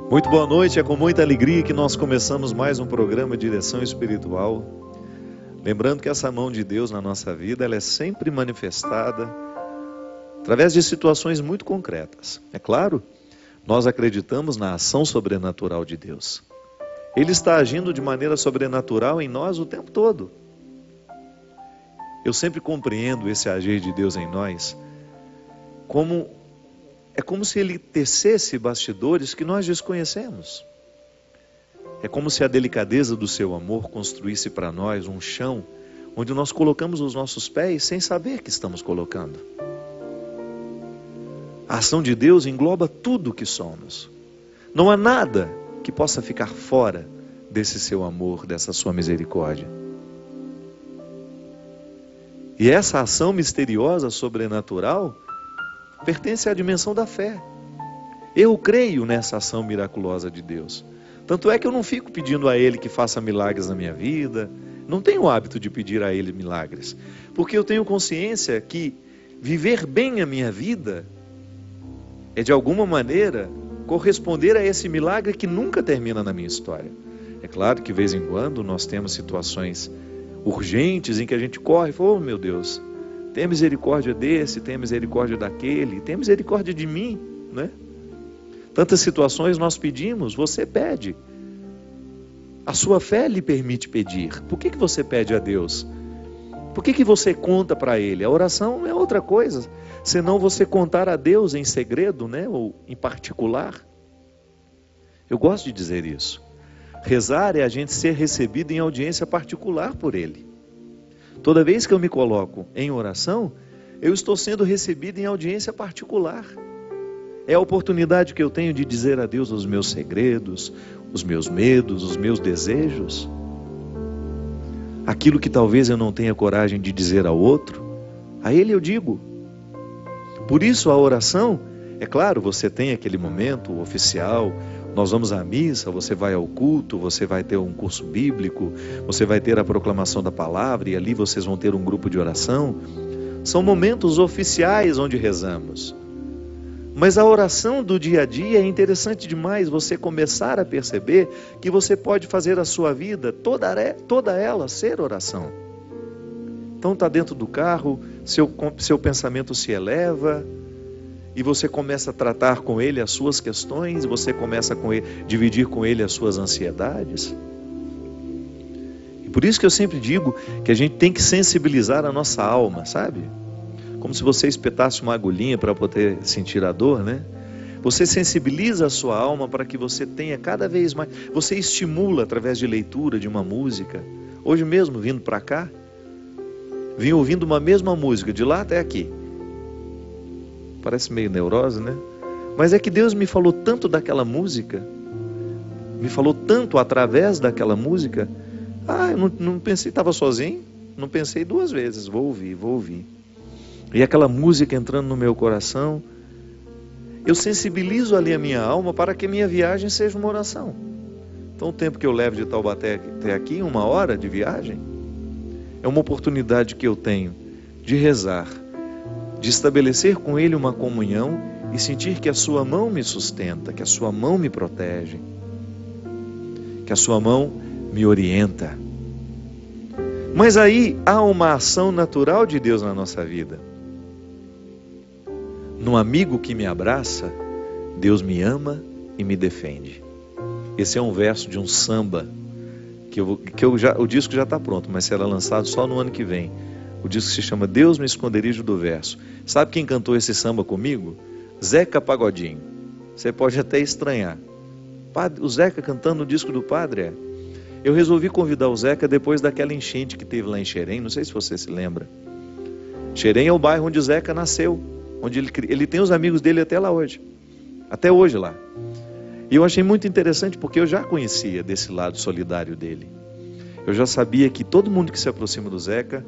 Muito boa noite, é com muita alegria que nós começamos mais um programa Direção Espiritual. Lembrando que essa mão de Deus na nossa vida, ela é sempre manifestada através de situações muito concretas. É claro, nós acreditamos na ação sobrenatural de Deus. Ele está agindo de maneira sobrenatural em nós o tempo todo. Eu sempre compreendo esse agir de Deus em nós como se Ele tecesse bastidores que nós desconhecemos. É como se a delicadeza do seu amor construísse para nós um chão onde nós colocamos os nossos pés sem saber que estamos colocando. A ação de Deus engloba tudo o que somos. Não há nada que possa ficar fora desse seu amor, dessa sua misericórdia. E essa ação misteriosa, sobrenatural, pertence à dimensão da fé. Eu creio nessa ação miraculosa de Deus. Tanto é que eu não fico pedindo a Ele que faça milagres na minha vida. Não tenho o hábito de pedir a Ele milagres. Porque eu tenho consciência que viver bem a minha vida é de alguma maneira corresponder a esse milagre que nunca termina na minha história. É claro que de vez em quando nós temos situações urgentes em que a gente corre e fala, oh meu Deus, tenha misericórdia desse, tenha misericórdia daquele, tenha misericórdia de mim, né? Tantas situações nós pedimos, você pede. A sua fé lhe permite pedir. Por que você pede a Deus? Por que você conta para Ele? A oração não é outra coisa, senão você contar a Deus em segredo, né? Ou em particular. Eu gosto de dizer isso. Rezar é a gente ser recebido em audiência particular por Ele. Toda vez que eu me coloco em oração, eu estou sendo recebido em audiência particular. É a oportunidade que eu tenho de dizer a Deus os meus segredos, os meus medos, os meus desejos. Aquilo que talvez eu não tenha coragem de dizer ao outro, a Ele eu digo. Por isso a oração, é claro, você tem aquele momento oficial, nós vamos à missa, você vai ao culto, você vai ter um curso bíblico, você vai ter a proclamação da palavra e ali vocês vão ter um grupo de oração. São momentos oficiais onde rezamos. Mas a oração do dia a dia é interessante demais você começar a perceber que você pode fazer a sua vida, toda ela, ser oração. Então está dentro do carro, seu pensamento se eleva, e você começa a tratar com Ele as suas questões, você começa a dividir com Ele as suas ansiedades. E por isso que eu sempre digo que a gente tem que sensibilizar a nossa alma, sabe? Como se você espetasse uma agulhinha para poder sentir a dor, né? Você sensibiliza a sua alma para que você tenha cada vez mais. Você estimula através de leitura de uma música. Hoje mesmo, vindo para cá, vim ouvindo uma mesma música, de lá até aqui. Parece meio neurose, né? Mas é que Deus me falou tanto daquela música, me falou tanto através daquela música. Eu não pensei, estava sozinho, não pensei duas vezes, vou ouvir. E aquela música entrando no meu coração, eu sensibilizo ali a minha alma para que a minha viagem seja uma oração. Então o tempo que eu levo de Taubaté até aqui, 1 hora de viagem, é uma oportunidade que eu tenho de rezar, de estabelecer com Ele uma comunhão e sentir que a sua mão me sustenta, que a sua mão me protege, que a sua mão me orienta. Mas aí há uma ação natural de Deus na nossa vida. Num amigo que me abraça, Deus me ama e me defende. Esse é um verso de um samba, o disco já está pronto, mas será lançado só no ano que vem. O disco se chama Deus, meu esconderijo do verso. Sabe quem cantou esse samba comigo? Zeca Pagodinho. Você pode até estranhar. O Zeca cantando o disco do Padre. Eu resolvi convidar o Zeca depois daquela enchente que teve lá em Xerém. Não sei se você se lembra. Xerém é o bairro onde o Zeca nasceu, onde ele tem os amigos dele até lá hoje. Até hoje lá. E eu achei muito interessante porque eu já conhecia desse lado solidário dele. Eu já sabia que todo mundo que se aproxima do Zeca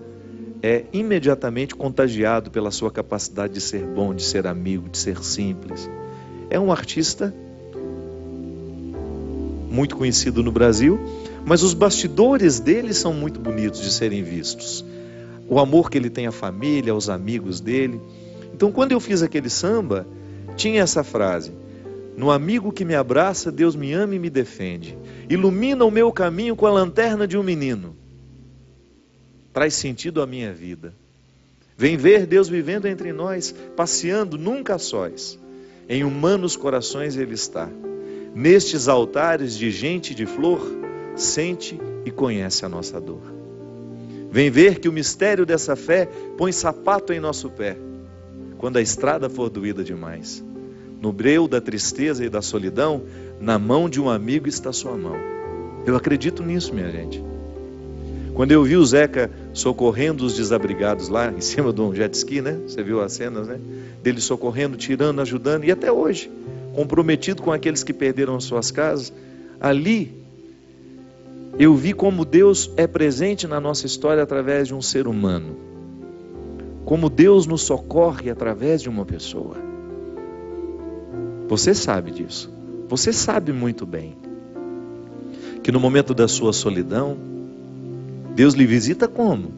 é imediatamente contagiado pela sua capacidade de ser bom, de ser amigo, de ser simples. É um artista muito conhecido no Brasil, mas os bastidores dele são muito bonitos de serem vistos. O amor que ele tem à família, aos amigos dele. Então, quando eu fiz aquele samba, tinha essa frase: No amigo que me abraça, Deus me ama e me defende. Ilumina o meu caminho com a lanterna de um menino. Traz sentido à minha vida. Vem ver Deus vivendo entre nós, passeando nunca a sós. Em humanos corações Ele está. Nestes altares de gente de flor, sente e conhece a nossa dor. Vem ver que o mistério dessa fé põe sapato em nosso pé, quando a estrada for doída demais. No breu da tristeza e da solidão, na mão de um amigo está sua mão. Eu acredito nisso, minha gente. Quando eu vi o Zeca socorrendo os desabrigados lá em cima de um jet ski, né? Você viu as cenas, né? Dele socorrendo, tirando, ajudando, e até hoje, comprometido com aqueles que perderam suas casas. Ali, eu vi como Deus é presente na nossa história através de um ser humano. Como Deus nos socorre através de uma pessoa. Você sabe disso. Você sabe muito bem que no momento da sua solidão, Deus lhe visita como?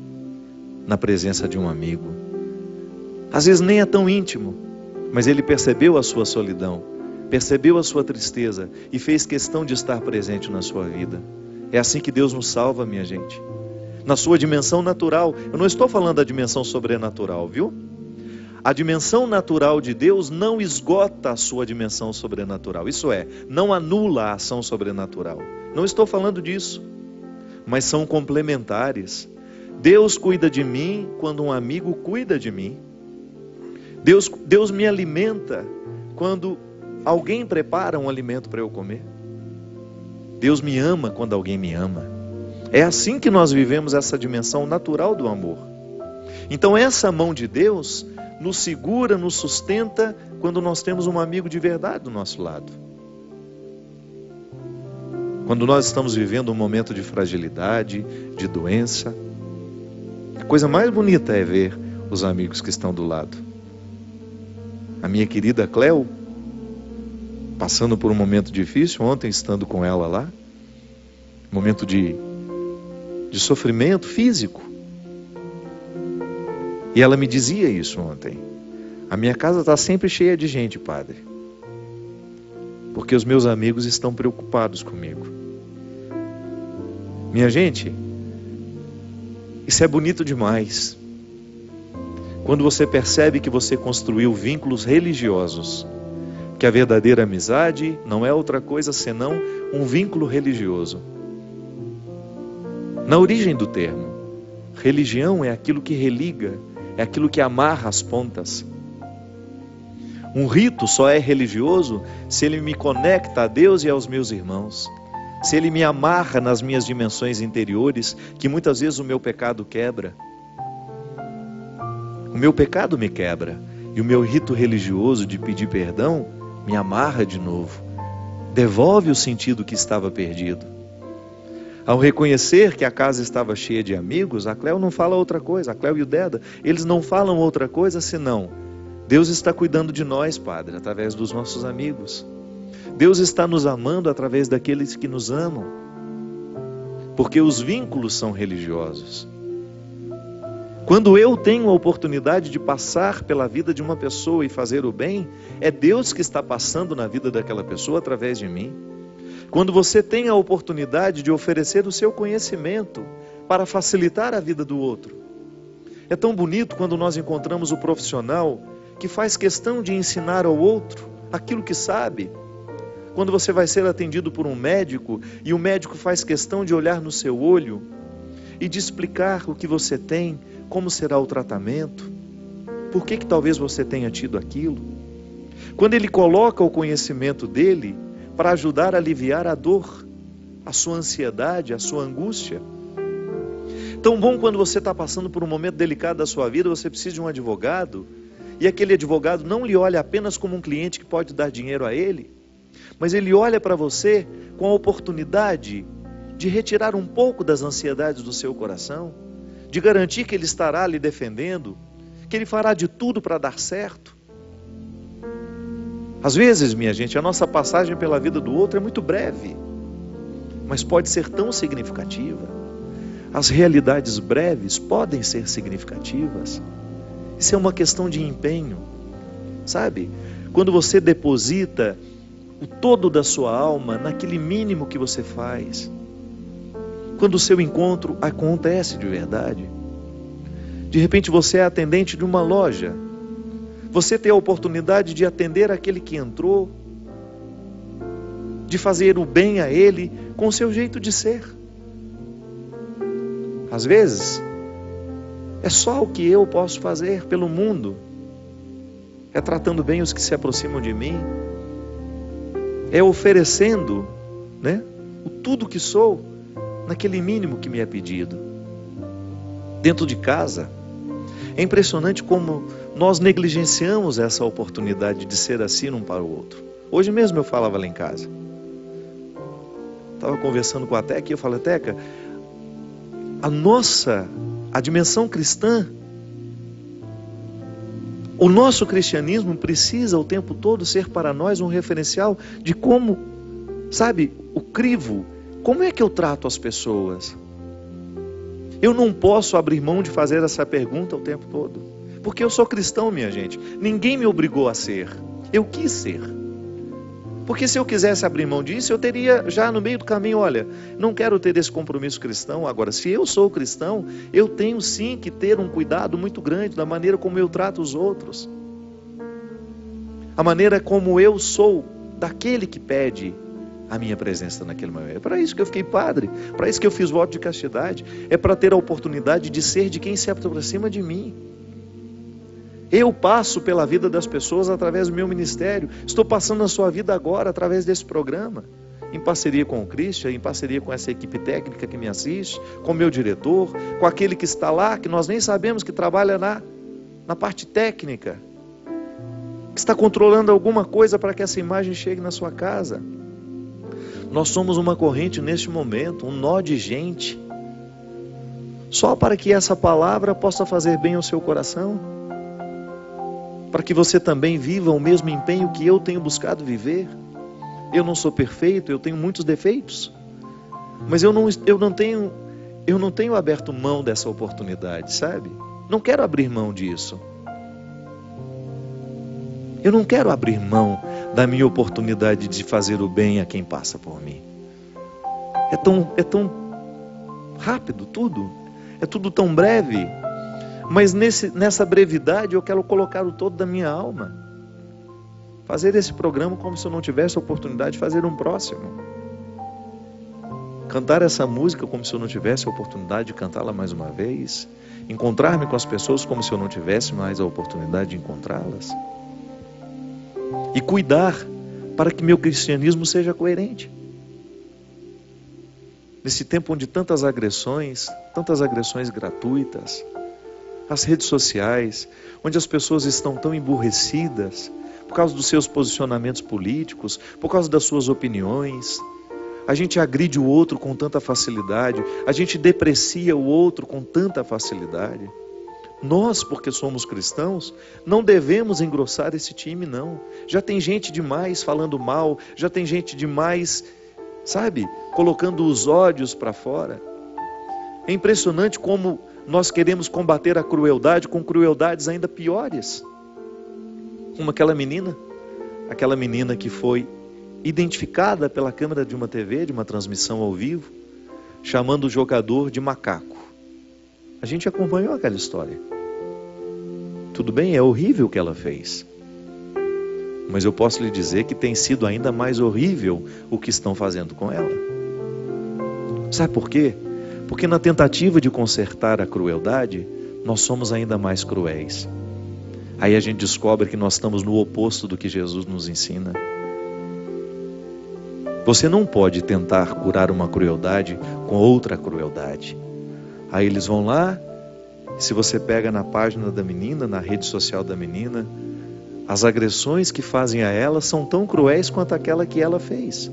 Na presença de um amigo. Às vezes nem é tão íntimo, mas Ele percebeu a sua solidão, percebeu a sua tristeza e fez questão de estar presente na sua vida. É assim que Deus nos salva, minha gente. Na sua dimensão natural. Eu não estou falando da dimensão sobrenatural, viu? A dimensão natural de Deus não esgota a sua dimensão sobrenatural. Isso é, não anula a ação sobrenatural. Não estou falando disso. Mas são complementares. Deus cuida de mim quando um amigo cuida de mim. Deus me alimenta quando alguém prepara um alimento para eu comer. Deus me ama quando alguém me ama. É assim que nós vivemos essa dimensão natural do amor. Então essa mão de Deus nos segura, nos sustenta quando nós temos um amigo de verdade do nosso lado. Quando nós estamos vivendo um momento de fragilidade, de doença, a coisa mais bonita é ver os amigos que estão do lado. A minha querida Cleo, passando por um momento difícil, ontem estando com ela lá, momento de sofrimento físico. E ela me dizia isso ontem. A minha casa está sempre cheia de gente, padre. Porque os meus amigos estão preocupados comigo. Minha gente, isso é bonito demais. Quando você percebe que você construiu vínculos religiosos. Que a verdadeira amizade não é outra coisa senão um vínculo religioso. Na origem do termo, religião é aquilo que religa, é aquilo que amarra as pontas. Um rito só é religioso se ele me conecta a Deus e aos meus irmãos. Se ele me amarra nas minhas dimensões interiores, que muitas vezes o meu pecado quebra. O meu pecado me quebra. E o meu rito religioso de pedir perdão me amarra de novo. Devolve o sentido que estava perdido. Ao reconhecer que a casa estava cheia de amigos, a Cleo não fala outra coisa, a Cleo e o Deda, eles não falam outra coisa senão: Deus está cuidando de nós, Padre, através dos nossos amigos. Deus está nos amando através daqueles que nos amam. Porque os vínculos são religiosos. Quando eu tenho a oportunidade de passar pela vida de uma pessoa e fazer o bem, é Deus que está passando na vida daquela pessoa através de mim. Quando você tem a oportunidade de oferecer o seu conhecimento para facilitar a vida do outro. É tão bonito quando nós encontramos o profissional que faz questão de ensinar ao outro aquilo que sabe. Quando você vai ser atendido por um médico e o médico faz questão de olhar no seu olho e de explicar o que você tem, como será o tratamento, por que talvez você tenha tido aquilo. Quando ele coloca o conhecimento dele para ajudar a aliviar a dor, a sua ansiedade, a sua angústia. Tão bom quando você está passando por um momento delicado da sua vida, você precisa de um advogado, e aquele advogado não lhe olha apenas como um cliente que pode dar dinheiro a ele, mas ele olha para você com a oportunidade de retirar um pouco das ansiedades do seu coração, de garantir que ele estará lhe defendendo, que ele fará de tudo para dar certo. Às vezes, minha gente, a nossa passagem pela vida do outro é muito breve, mas pode ser tão significativa. As realidades breves podem ser significativas. Isso é uma questão de empenho, sabe? Quando você deposita o todo da sua alma naquele mínimo que você faz. Quando o seu encontro acontece de verdade. De repente você é atendente de uma loja. Você tem a oportunidade de atender aquele que entrou, de fazer o bem a ele com o seu jeito de ser. Às vezes, é só o que eu posso fazer pelo mundo. É tratando bem os que se aproximam de mim. É oferecendo, o tudo que sou, naquele mínimo que me é pedido. Dentro de casa, é impressionante como nós negligenciamos essa oportunidade de ser assim um para o outro. Hoje mesmo eu falava lá em casa. Estava conversando com a Teca e eu falei: Teca, a dimensão cristã, o nosso cristianismo precisa o tempo todo ser para nós um referencial de como, o crivo, como é que eu trato as pessoas? Eu não posso abrir mão de fazer essa pergunta o tempo todo, porque eu sou cristão, minha gente. Ninguém me obrigou a ser, eu quis ser. Porque se eu quisesse abrir mão disso, eu teria já no meio do caminho: olha, não quero ter esse compromisso cristão. Agora, se eu sou cristão, eu tenho sim que ter um cuidado muito grande da maneira como eu trato os outros, a maneira como eu sou daquele que pede a minha presença naquele momento. É para isso que eu fiquei padre, para isso que eu fiz voto de castidade, é para ter a oportunidade de ser de quem se aproxima de mim. Eu passo pela vida das pessoas através do meu ministério, estou passando na sua vida agora através desse programa, em parceria com o Christian, em parceria com essa equipe técnica que me assiste, com o meu diretor, com aquele que está lá, que nós nem sabemos que trabalha na parte técnica, que está controlando alguma coisa para que essa imagem chegue na sua casa. Nós somos uma corrente neste momento, um nó de gente, só para que essa palavra possa fazer bem ao seu coração, para que você também viva o mesmo empenho que eu tenho buscado viver. Eu não sou perfeito, eu tenho muitos defeitos, mas eu não tenho aberto mão dessa oportunidade, sabe? Não quero abrir mão disso. Eu não quero abrir mão da minha oportunidade de fazer o bem a quem passa por mim. É tão rápido tudo, é tudo tão breve, mas nessa brevidade eu quero colocar o todo da minha alma. Fazer esse programa como se eu não tivesse a oportunidade de fazer um próximo. Cantar essa música como se eu não tivesse a oportunidade de cantá-la mais uma vez. Encontrar-me com as pessoas como se eu não tivesse mais a oportunidade de encontrá-las. E cuidar para que meu cristianismo seja coerente. Nesse tempo onde tantas agressões gratuitas, as redes sociais, onde as pessoas estão tão emburrecidas por causa dos seus posicionamentos políticos, por causa das suas opiniões, a gente agride o outro com tanta facilidade, a gente deprecia o outro com tanta facilidade. Nós, porque somos cristãos, não devemos engrossar esse time, não. Já tem gente demais falando mal, já tem gente demais, colocando os ódios para fora. É impressionante como nós queremos combater a crueldade com crueldades ainda piores. Como aquela menina que foi identificada pela câmera de uma TV, de uma transmissão ao vivo, chamando o jogador de macaco. A gente acompanhou aquela história. Tudo bem, é horrível o que ela fez. Mas eu posso lhe dizer que tem sido ainda mais horrível o que estão fazendo com ela. Sabe por quê? Porque na tentativa de consertar a crueldade, nós somos ainda mais cruéis. Aí a gente descobre que nós estamos no oposto do que Jesus nos ensina. Você não pode tentar curar uma crueldade com outra crueldade. Aí eles vão lá, se você pega na página da menina, na rede social da menina, as agressões que fazem a ela são tão cruéis quanto aquela que ela fez.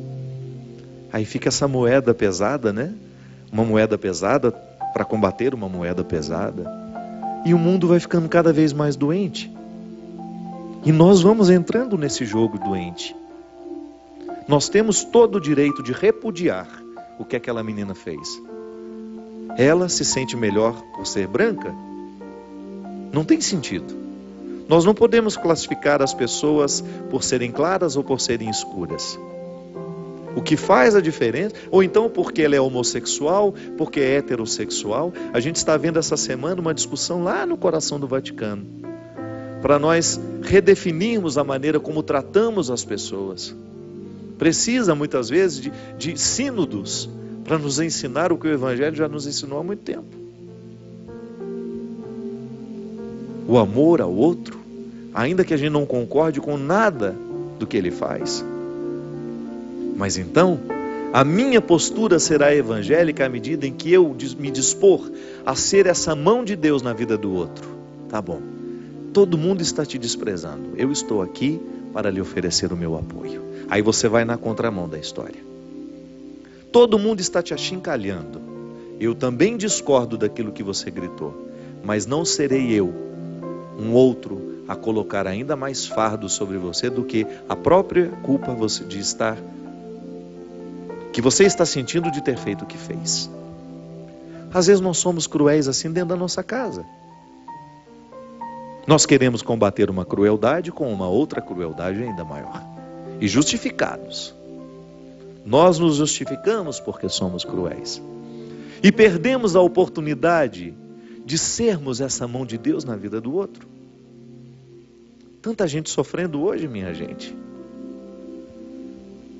Aí fica essa moeda pesada, Uma moeda pesada para combater uma moeda pesada. E o mundo vai ficando cada vez mais doente. E nós vamos entrando nesse jogo doente. Nós temos todo o direito de repudiar o que aquela menina fez. Ela se sente melhor por ser branca? Não tem sentido. Nós não podemos classificar as pessoas por serem claras ou por serem escuras. O que faz a diferença, ou então porque ela é homossexual, porque é heterossexual. A gente está vendo essa semana uma discussão lá no coração do Vaticano, para nós redefinirmos a maneira como tratamos as pessoas. Precisa muitas vezes de sínodos para nos ensinar o que o Evangelho já nos ensinou há muito tempo. O amor ao outro, ainda que a gente não concorde com nada do que ele faz. Mas então, a minha postura será evangélica à medida em que eu me dispor a ser essa mão de Deus na vida do outro. Tá bom, todo mundo está te desprezando, eu estou aqui para lhe oferecer o meu apoio. Aí você vai na contramão da história. Todo mundo está te achincalhando, eu também discordo daquilo que você gritou, mas não serei eu, um outro, a colocar ainda mais fardo sobre você do que a própria culpa de estar, que você está sentindo de ter feito o que fez. Às vezes nós somos cruéis assim dentro da nossa casa. Nós queremos combater uma crueldade com uma outra crueldade ainda maior. E justificados. Nós nos justificamos porque somos cruéis. E perdemos a oportunidade de sermos essa mão de Deus na vida do outro. Tanta gente sofrendo hoje, minha gente.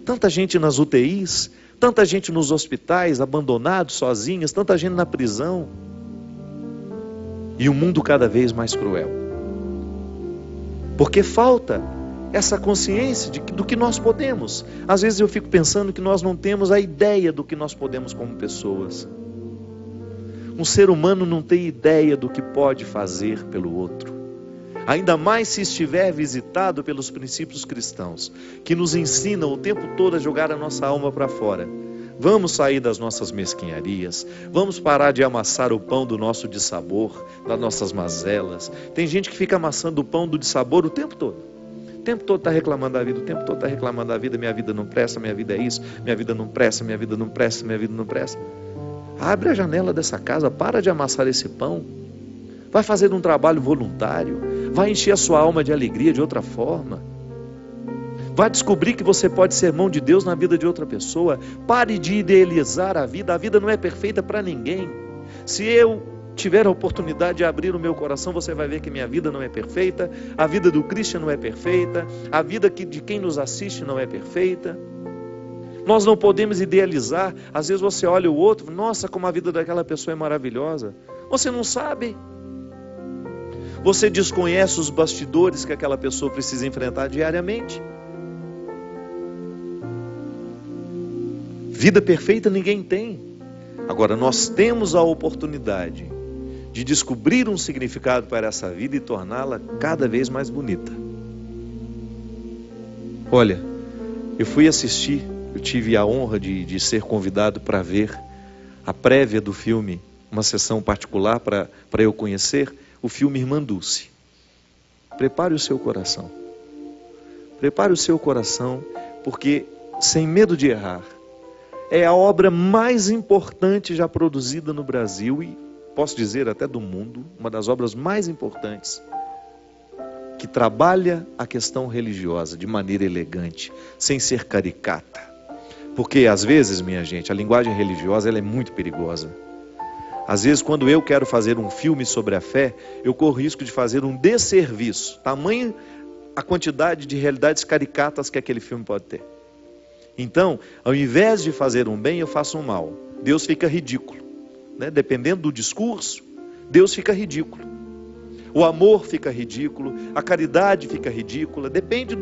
Tanta gente nas UTIs, tanta gente nos hospitais, abandonados, sozinhas, tanta gente na prisão. E um mundo cada vez mais cruel. Porque falta essa consciência do que nós podemos. Às vezes eu fico pensando que nós não temos a ideia do que nós podemos como pessoas. Um ser humano não tem ideia do que pode fazer pelo outro. Ainda mais se estiver visitado pelos princípios cristãos, que nos ensinam o tempo todo a jogar a nossa alma para fora. Vamos sair das nossas mesquinharias, vamos parar de amassar o pão do nosso dissabor, das nossas mazelas. Tem gente que fica amassando o pão do dissabor o tempo todo. O tempo todo está reclamando da vida, o tempo todo está reclamando da vida. Minha vida não presta, minha vida é isso, minha vida não presta, minha vida não presta, minha vida não presta. Abre a janela dessa casa, para de amassar esse pão. Vai fazer um trabalho voluntário, vai encher a sua alma de alegria de outra forma. Vai descobrir que você pode ser mão de Deus na vida de outra pessoa. Pare de idealizar a vida não é perfeita para ninguém. Se eu tiver a oportunidade de abrir o meu coração, você vai ver que minha vida não é perfeita, a vida do Cristian não é perfeita, a vida de quem nos assiste não é perfeita. Nós não podemos idealizar. Às vezes você olha o outro, nossa, como a vida daquela pessoa é maravilhosa. Você não sabe. Você desconhece os bastidores que aquela pessoa precisa enfrentar diariamente. Vida perfeita ninguém tem. Agora nós temos a oportunidade de descobrir um significado para essa vida e torná-la cada vez mais bonita. Olha, eu fui assistir, eu tive a honra de ser convidado para ver a prévia do filme, uma sessão particular para eu conhecer o filme Irmã Dulce. Prepare o seu coração. Prepare o seu coração, porque sem medo de errar, é a obra mais importante já produzida no Brasil e posso dizer até do mundo, uma das obras mais importantes, que trabalha a questão religiosa de maneira elegante, sem ser caricata. Porque às vezes, minha gente, a linguagem religiosa ela é muito perigosa. Às vezes, quando eu quero fazer um filme sobre a fé, eu corro risco de fazer um desserviço, tamanho a quantidade de realidades caricatas que aquele filme pode ter. Então, ao invés de fazer um bem, eu faço um mal. Deus fica ridículo, né? Dependendo do discurso, Deus fica ridículo. O amor fica ridículo, a caridade fica ridícula, depende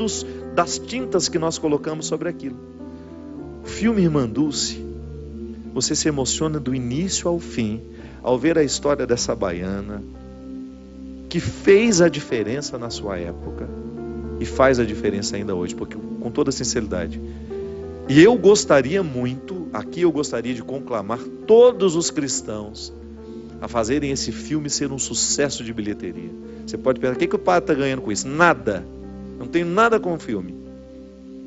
das tintas que nós colocamos sobre aquilo. O filme Irmã Dulce, você se emociona do início ao fim, ao ver a história dessa baiana, que fez a diferença na sua época, e faz a diferença ainda hoje, porque com toda sinceridade, e eu gostaria muito, aqui eu gostaria de conclamar todos os cristãos a fazerem esse filme ser um sucesso de bilheteria. Você pode pensar, o que o padre está ganhando com isso? Nada, não tenho nada com o filme.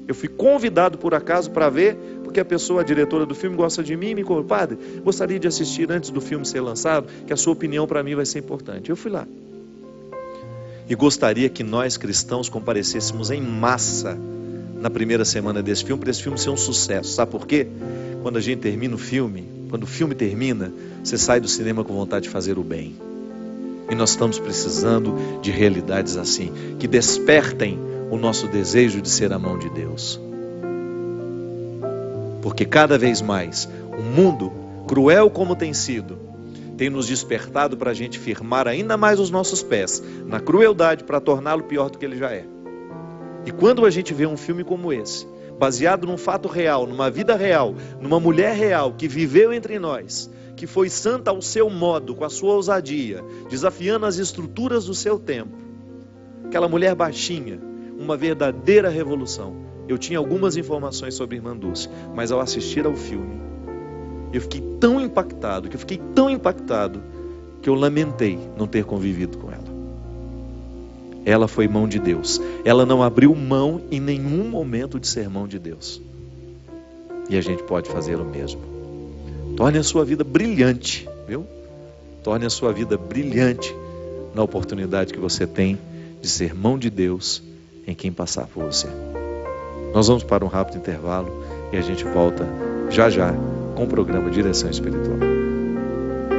Eu fui convidado por acaso para ver, porque a diretora do filme gosta de mim e me falou, padre, gostaria de assistir antes do filme ser lançado, que a sua opinião para mim vai ser importante. Eu fui lá. E gostaria que nós cristãos comparecêssemos em massa na primeira semana desse filme, para esse filme ser um sucesso. Sabe por quê? Quando a gente termina o filme, quando o filme termina, você sai do cinema com vontade de fazer o bem. E nós estamos precisando de realidades assim, que despertem o nosso desejo de ser a mão de Deus. Porque cada vez mais, o mundo, cruel como tem sido, tem nos despertado para a gente firmar ainda mais os nossos pés na crueldade para torná-lo pior do que ele já é. E quando a gente vê um filme como esse, baseado num fato real, numa vida real, numa mulher real que viveu entre nós, que foi santa ao seu modo, com a sua ousadia, desafiando as estruturas do seu tempo, aquela mulher baixinha, uma verdadeira revolução. Eu tinha algumas informações sobre Irmã Dulce, mas ao assistir ao filme, eu fiquei tão impactado, que eu lamentei não ter convivido com ela. Ela foi mão de Deus. Ela não abriu mão em nenhum momento de ser mão de Deus. E a gente pode fazer o mesmo. Torne a sua vida brilhante, viu? Torne a sua vida brilhante na oportunidade que você tem de ser mão de Deus em quem passar por você. Nós vamos para um rápido intervalo e a gente volta já já com o programa Direção Espiritual.